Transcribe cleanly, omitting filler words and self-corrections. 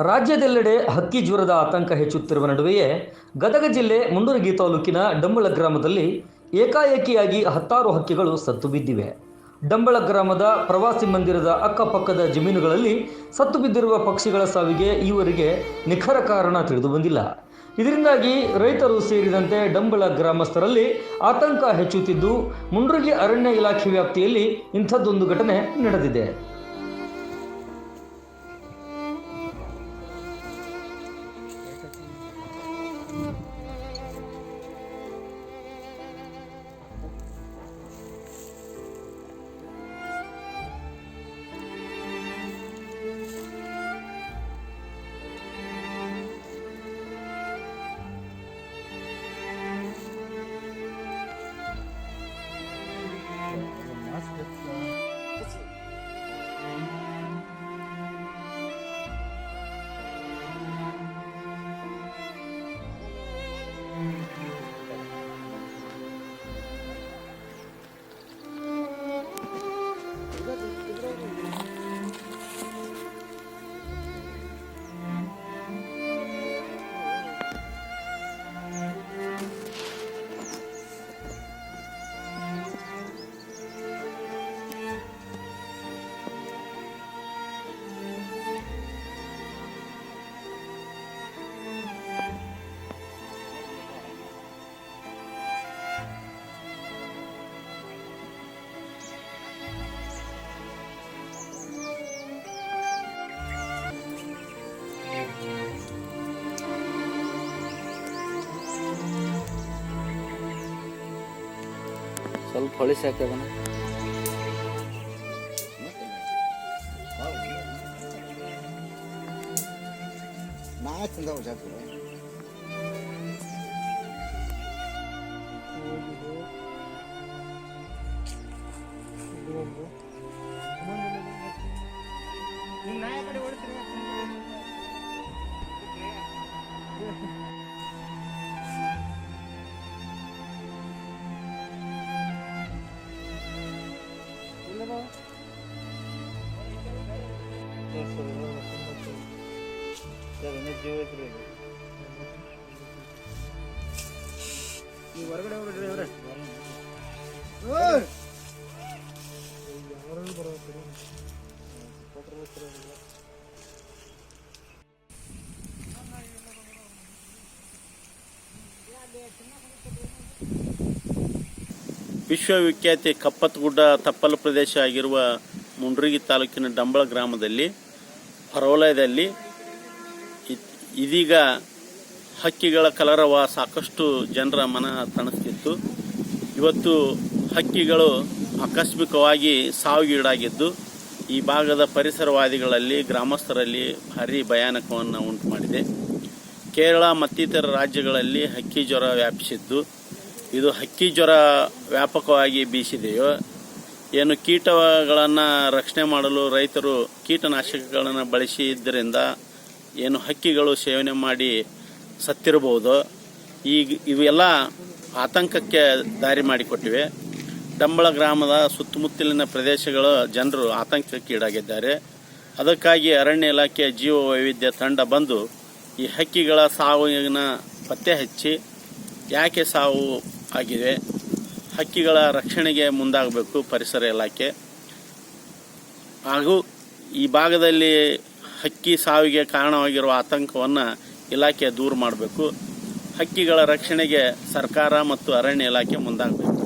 ರಾಜ್ಯದೆಲ್ಲೆಡೆ ಹಕ್ಕಿ ಜ್ವರದ ಆತಂಕ ಹೆಚ್ಚುತ್ತಿರುವ ನಡುವೆಯೇ ಗದಗ ಜಿಲ್ಲೆ ಮುಂಡರಗಿ ತಾಲೂಕಿನ ಡಂಬಳ ಗ್ರಾಮದಲ್ಲಿ ಏಕಾಏಕಿಯಾಗಿ 10 ಹಕ್ಕಿಗಳು ಸತ್ತು ಬಿದ್ದಿವೆ. ಡಂಬಳ ಗ್ರಾಮದ ಪ್ರವಾಸಿ ಮಂದಿರದ ಅಕ್ಕಪಕ್ಕದ ಜಮೀನುಗಳಲ್ಲಿ ಸತ್ತು ಬಿದ್ದಿರುವ ಪಕ್ಷಿಗಳ ಸಾವಿಗೆ ಈವರೆಗೆ ನಿಖರ ಕಾರಣ ತಿಳಿದು ಬಂದಿಲ್ಲ. ಇದರಿಂದಾಗಿ ರೈತರು ಸೇರಿದಂತೆ ಡಂಬಳ ಗ್ರಾಮಸ್ಥರಲ್ಲಿ ಆತಂಕ ಹೆಚ್ಚುತ್ತಿದ್ದು, ಮುಂಡರಗಿ ಅರಣ್ಯ ಇಲಾಖೆ ವ್ಯಾಪ್ತಿಯಲ್ಲಿ ಇಂಥದ್ದೊಂದು ಘಟನೆ ನಡೆದಿದೆ. ಸ್ವಲ್ಪ ಹೊಳಿಸಿ ಹಾಕದನ ಹೊರಗಡೆ ಹೋಗ್ರಿ. ವಿಶ್ವವಿಖ್ಯಾತಿ ಕಪ್ಪತ್ತಗುಡ್ಡ ತಪ್ಪಲು ಪ್ರದೇಶ ಆಗಿರುವ ಮುಂಡರಗಿ ತಾಲೂಕಿನ ಡಂಬಳ ಗ್ರಾಮದಲ್ಲಿ ಹೊರವಲಯದಲ್ಲಿ ಇದೀಗ ಹಕ್ಕಿಗಳ ಕಲರವ ಸಾಕಷ್ಟು ಜನರ ಮನ ತಣಿಸ್ತಿತ್ತು. ಇವತ್ತು ಹಕ್ಕಿಗಳು ಆಕಸ್ಮಿಕವಾಗಿ ಸಾವಿಗೀಡಾಗಿದ್ದು ಈ ಭಾಗದ ಪರಿಸರವಾದಿಗಳಲ್ಲಿ ಗ್ರಾಮಸ್ಥರಲ್ಲಿ ಭಾರೀ ಭಯಾನಕವನ್ನು ಉಂಟು ಮಾಡಿದೆ. ಕೇರಳ ಮತ್ತಿತರ ರಾಜ್ಯಗಳಲ್ಲಿ ಹಕ್ಕಿ ಜ್ವರ ವ್ಯಾಪಿಸಿದ್ದು, ಇದು ಹಕ್ಕಿ ಜ್ವರ ವ್ಯಾಪಕವಾಗಿ ಬೀಸಿದೆಯೋ ಏನು ಕೀಟಗಳನ್ನು ರಕ್ಷಣೆ ಮಾಡಲು ರೈತರು ಕೀಟನಾಶಕಗಳನ್ನು ಬಳಸಿದ್ದರಿಂದ ಏನು ಹಕ್ಕಿಗಳು ಸೇವನೆ ಮಾಡಿ ಸತ್ತಿರಬಹುದು. ಇವೆಲ್ಲ ಆತಂಕಕ್ಕೆ ದಾರಿ ಮಾಡಿಕೊಟ್ಟಿವೆ. ಡಂಬಳ ಗ್ರಾಮದ ಸುತ್ತಮುತ್ತಲಿನ ಪ್ರದೇಶಗಳ ಜನರು ಆತಂಕಕ್ಕೀಡಾಗಿದ್ದಾರೆ. ಅದಕ್ಕಾಗಿ ಅರಣ್ಯ ಇಲಾಖೆಯ ಜೀವ ವೈವಿಧ್ಯ ತಂಡ ಬಂದು ಈ ಹಕ್ಕಿಗಳ ಸಾವಿನ ಪತ್ತೆ ಹಚ್ಚಿ ಯಾಕೆ ಸಾವು ಆಗಿದೆ, ಹಕ್ಕಿಗಳ ರಕ್ಷಣೆಗೆ ಮುಂದಾಗಬೇಕು ಪರಿಸರ ಇಲಾಖೆ. ಹಾಗೂ ಈ ಭಾಗದಲ್ಲಿ ಹಕ್ಕಿ ಸಾವಿಗೆ ಕಾರಣವಾಗಿರುವ ಆತಂಕವನ್ನು ಇಲಾಖೆ ದೂರ ಮಾಡಬೇಕು. ಹಕ್ಕಿಗಳ ರಕ್ಷಣೆಗೆ ಸರ್ಕಾರ ಮತ್ತು ಅರಣ್ಯ ಇಲಾಖೆ ಮುಂದಾಗಬೇಕು.